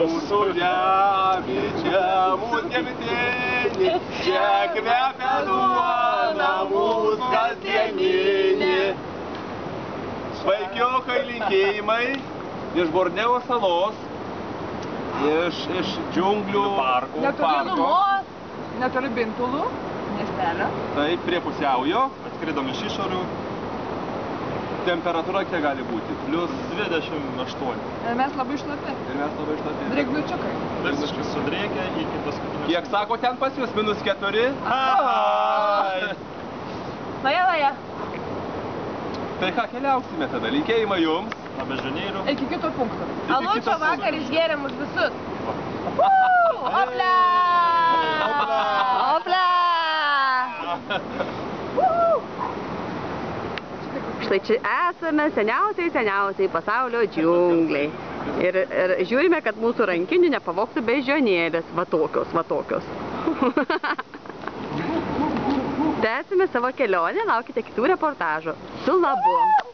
Mūsų žemė, čia mūsų gimtinė, čia kvepia duona mūsų kasdieninė. Vaikiukai linkėjimai iš Borneo salos, iš džiunglių parko. Netoli Numos, netoli Bintulų, miestelio. Taip, prie pusiaujo. Atskridom iš išorių. Temperatūra kiek gali būti? Plius 28. Ir mes labai šlapi. Drėgnučiukai. Visiškai sudrėkę iki paskutinių. Kiek sako ten pas jūs? -4? Ai! Vaja. Tai ką, keliausime tada? Linkėjimai jums. Bežionėlių. Iki kito punkto. Alučio vakar išgėrėm už visus. Hopla! Hopla! Štai čia esame seniausiai pasaulio džiungliai. Ir žiūrime, kad mūsų rankinių nepavogtų bežionėlės. Va tokios. Tęsime savo kelionę, laukite kitų reportažų. Su labu.